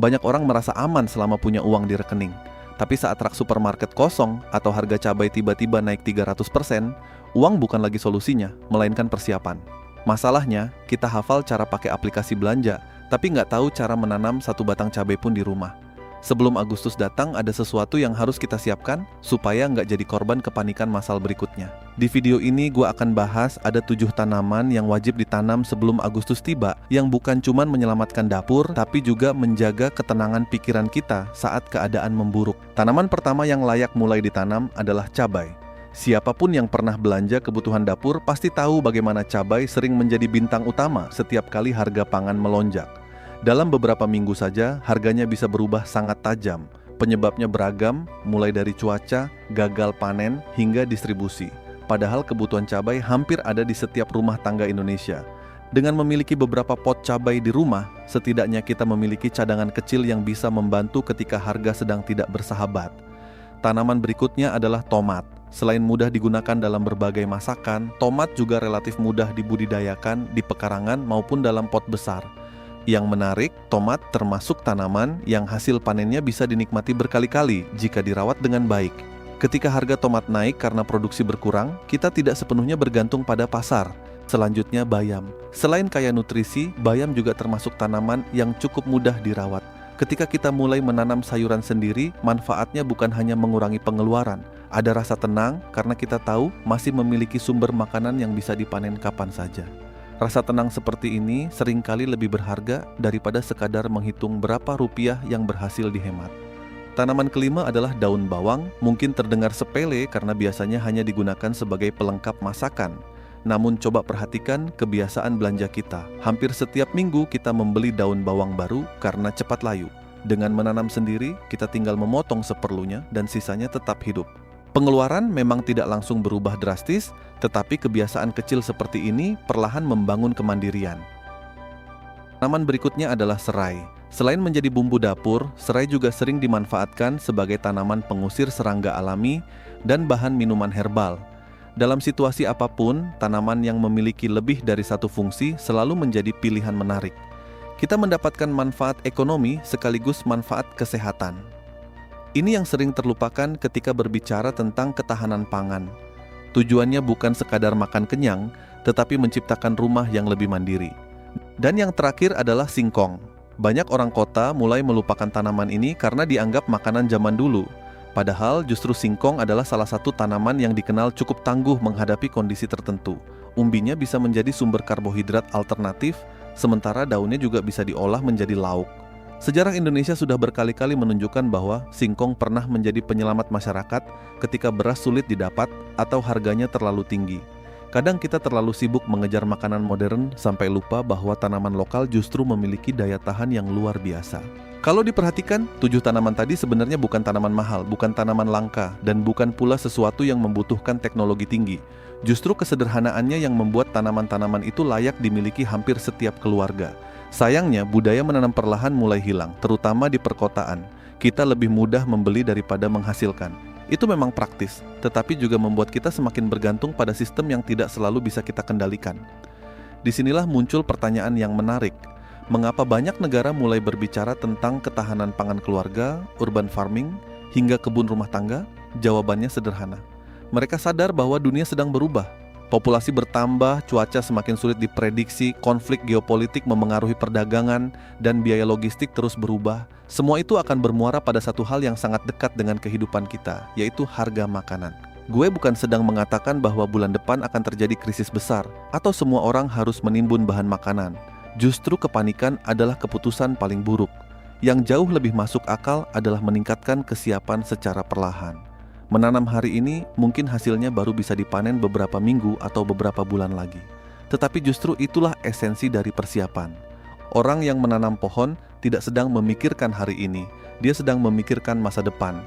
Banyak orang merasa aman selama punya uang di rekening. Tapi saat rak supermarket kosong atau harga cabai tiba-tiba naik 300%, uang bukan lagi solusinya, melainkan persiapan. Masalahnya, kita hafal cara pakai aplikasi belanja, tapi nggak tahu cara menanam satu batang cabai pun di rumah. Sebelum Agustus datang, ada sesuatu yang harus kita siapkan supaya nggak jadi korban kepanikan massal berikutnya. Di video ini gue akan bahas ada 7 tanaman yang wajib ditanam sebelum Agustus tiba, yang bukan cuman menyelamatkan dapur, tapi juga menjaga ketenangan pikiran kita saat keadaan memburuk. Tanaman pertama yang layak mulai ditanam adalah cabai. Siapapun yang pernah belanja kebutuhan dapur pasti tahu bagaimana cabai sering menjadi bintang utama setiap kali harga pangan melonjak. Dalam beberapa minggu saja, harganya bisa berubah sangat tajam. Penyebabnya beragam, mulai dari cuaca, gagal panen, hingga distribusi. Padahal kebutuhan cabai hampir ada di setiap rumah tangga Indonesia. Dengan memiliki beberapa pot cabai di rumah, setidaknya kita memiliki cadangan kecil yang bisa membantu ketika harga sedang tidak bersahabat. Tanaman berikutnya adalah tomat. Selain mudah digunakan dalam berbagai masakan, tomat juga relatif mudah dibudidayakan di pekarangan maupun dalam pot besar. Yang menarik, tomat termasuk tanaman yang hasil panennya bisa dinikmati berkali-kali jika dirawat dengan baik. Ketika harga tomat naik karena produksi berkurang, kita tidak sepenuhnya bergantung pada pasar. Selanjutnya bayam. Selain kaya nutrisi, bayam juga termasuk tanaman yang cukup mudah dirawat. Ketika kita mulai menanam sayuran sendiri, manfaatnya bukan hanya mengurangi pengeluaran. Ada rasa tenang karena kita tahu masih memiliki sumber makanan yang bisa dipanen kapan saja. Rasa tenang seperti ini seringkali lebih berharga daripada sekadar menghitung berapa rupiah yang berhasil dihemat. Tanaman kelima adalah daun bawang, mungkin terdengar sepele karena biasanya hanya digunakan sebagai pelengkap masakan. Namun coba perhatikan kebiasaan belanja kita. Hampir setiap minggu kita membeli daun bawang baru karena cepat layu. Dengan menanam sendiri, kita tinggal memotong seperlunya dan sisanya tetap hidup. Pengeluaran memang tidak langsung berubah drastis, tetapi kebiasaan kecil seperti ini perlahan membangun kemandirian. Tanaman berikutnya adalah serai. Selain menjadi bumbu dapur, serai juga sering dimanfaatkan sebagai tanaman pengusir serangga alami dan bahan minuman herbal. Dalam situasi apapun, tanaman yang memiliki lebih dari satu fungsi selalu menjadi pilihan menarik. Kita mendapatkan manfaat ekonomi sekaligus manfaat kesehatan. Ini yang sering terlupakan ketika berbicara tentang ketahanan pangan. Tujuannya bukan sekadar makan kenyang, tetapi menciptakan rumah yang lebih mandiri. Dan yang terakhir adalah singkong. Banyak orang kota mulai melupakan tanaman ini karena dianggap makanan zaman dulu. Padahal justru singkong adalah salah satu tanaman yang dikenal cukup tangguh menghadapi kondisi tertentu. Umbinya bisa menjadi sumber karbohidrat alternatif, sementara daunnya juga bisa diolah menjadi lauk. Sejarah Indonesia sudah berkali-kali menunjukkan bahwa singkong pernah menjadi penyelamat masyarakat ketika beras sulit didapat atau harganya terlalu tinggi. Kadang kita terlalu sibuk mengejar makanan modern sampai lupa bahwa tanaman lokal justru memiliki daya tahan yang luar biasa. Kalau diperhatikan, 7 tanaman tadi sebenarnya bukan tanaman mahal, bukan tanaman langka, dan bukan pula sesuatu yang membutuhkan teknologi tinggi. Justru kesederhanaannya yang membuat tanaman-tanaman itu layak dimiliki hampir setiap keluarga. Sayangnya, budaya menanam perlahan mulai hilang, terutama di perkotaan. Kita lebih mudah membeli daripada menghasilkan. Itu memang praktis, tetapi juga membuat kita semakin bergantung pada sistem yang tidak selalu bisa kita kendalikan. Disinilah muncul pertanyaan yang menarik. Mengapa banyak negara mulai berbicara tentang ketahanan pangan keluarga, urban farming, hingga kebun rumah tangga? Jawabannya sederhana. Mereka sadar bahwa dunia sedang berubah. Populasi bertambah, cuaca semakin sulit diprediksi, konflik geopolitik memengaruhi perdagangan, dan biaya logistik terus berubah. Semua itu akan bermuara pada satu hal yang sangat dekat dengan kehidupan kita, yaitu harga makanan. Gue bukan sedang mengatakan bahwa bulan depan akan terjadi krisis besar, atau semua orang harus menimbun bahan makanan. Justru kepanikan adalah keputusan paling buruk. Yang jauh lebih masuk akal adalah meningkatkan kesiapan secara perlahan. Menanam hari ini mungkin hasilnya baru bisa dipanen beberapa minggu atau beberapa bulan lagi. Tetapi justru itulah esensi dari persiapan. Orang yang menanam pohon tidak sedang memikirkan hari ini, dia sedang memikirkan masa depan.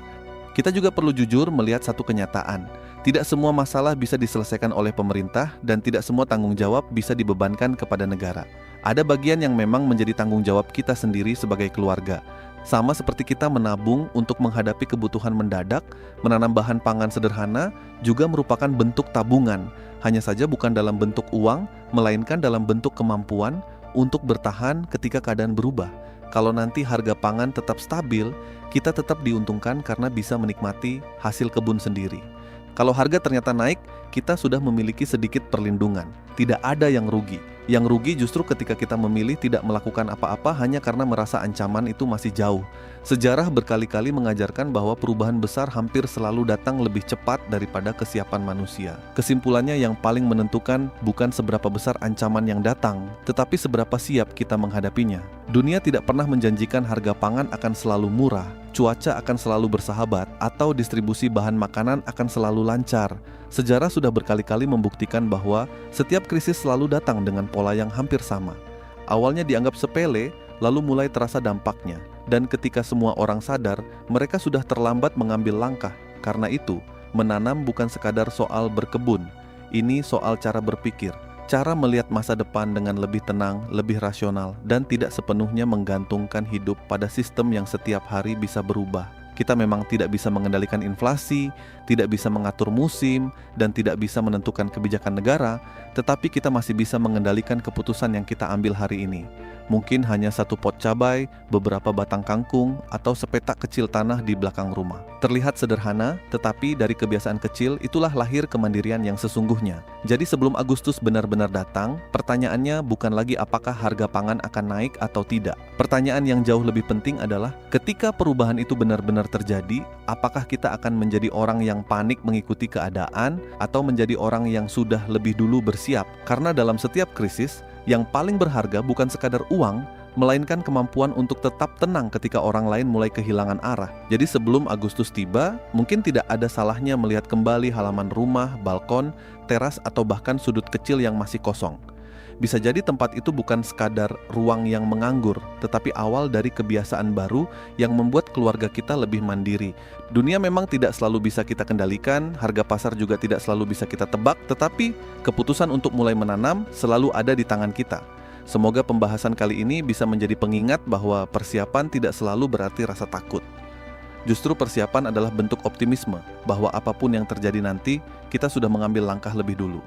Kita juga perlu jujur melihat satu kenyataan. Tidak semua masalah bisa diselesaikan oleh pemerintah dan tidak semua tanggung jawab bisa dibebankan kepada negara. Ada bagian yang memang menjadi tanggung jawab kita sendiri sebagai keluarga. Sama seperti kita menabung untuk menghadapi kebutuhan mendadak, menanam bahan pangan sederhana juga merupakan bentuk tabungan. Hanya saja bukan dalam bentuk uang, melainkan dalam bentuk kemampuan untuk bertahan ketika keadaan berubah. Kalau nanti harga pangan tetap stabil, kita tetap diuntungkan karena bisa menikmati hasil kebun sendiri. Kalau harga ternyata naik, kita sudah memiliki sedikit perlindungan. Tidak ada yang rugi. Yang rugi justru ketika kita memilih tidak melakukan apa-apa hanya karena merasa ancaman itu masih jauh. Sejarah berkali-kali mengajarkan bahwa perubahan besar hampir selalu datang lebih cepat daripada kesiapan manusia. Kesimpulannya, yang paling menentukan bukan seberapa besar ancaman yang datang, tetapi seberapa siap kita menghadapinya. Dunia tidak pernah menjanjikan harga pangan akan selalu murah, cuaca akan selalu bersahabat, atau distribusi bahan makanan akan selalu lancar. Sejarah sudah berkali-kali membuktikan bahwa setiap krisis selalu datang dengan pola yang hampir sama. Awalnya dianggap sepele, lalu mulai terasa dampaknya. Dan ketika semua orang sadar, mereka sudah terlambat mengambil langkah. Karena itu, menanam bukan sekadar soal berkebun. Ini soal cara berpikir, cara melihat masa depan dengan lebih tenang, lebih rasional, dan tidak sepenuhnya menggantungkan hidup pada sistem yang setiap hari bisa berubah. Kita memang tidak bisa mengendalikan inflasi, tidak bisa mengatur musim, dan tidak bisa menentukan kebijakan negara, tetapi kita masih bisa mengendalikan keputusan yang kita ambil hari ini. Mungkin hanya satu pot cabai, beberapa batang kangkung, atau sepetak kecil tanah di belakang rumah. Terlihat sederhana, tetapi dari kebiasaan kecil itulah lahir kemandirian yang sesungguhnya. Jadi sebelum Agustus benar-benar datang, pertanyaannya bukan lagi apakah harga pangan akan naik atau tidak. Pertanyaan yang jauh lebih penting adalah, ketika perubahan itu benar-benar terjadi, apakah kita akan menjadi orang yang panik mengikuti keadaan, atau menjadi orang yang sudah lebih dulu bersiap? Karena dalam setiap krisis, yang paling berharga bukan sekadar uang, melainkan kemampuan untuk tetap tenang ketika orang lain mulai kehilangan arah. Jadi sebelum Agustus tiba, mungkin tidak ada salahnya melihat kembali halaman rumah, balkon, teras, atau bahkan sudut kecil yang masih kosong. Bisa jadi tempat itu bukan sekadar ruang yang menganggur, tetapi awal dari kebiasaan baru yang membuat keluarga kita lebih mandiri. Dunia memang tidak selalu bisa kita kendalikan, harga pasar juga tidak selalu bisa kita tebak, tetapi keputusan untuk mulai menanam selalu ada di tangan kita. Semoga pembahasan kali ini bisa menjadi pengingat bahwa persiapan tidak selalu berarti rasa takut. Justru persiapan adalah bentuk optimisme bahwa apapun yang terjadi nanti, kita sudah mengambil langkah lebih dulu.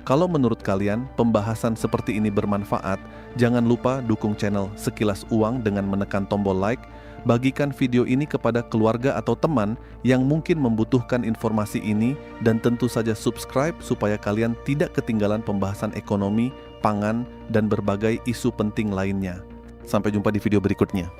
Kalau menurut kalian pembahasan seperti ini bermanfaat, jangan lupa dukung channel Sekilas Uang dengan menekan tombol like, bagikan video ini kepada keluarga atau teman yang mungkin membutuhkan informasi ini, dan tentu saja subscribe supaya kalian tidak ketinggalan pembahasan ekonomi, pangan, dan berbagai isu penting lainnya. Sampai jumpa di video berikutnya.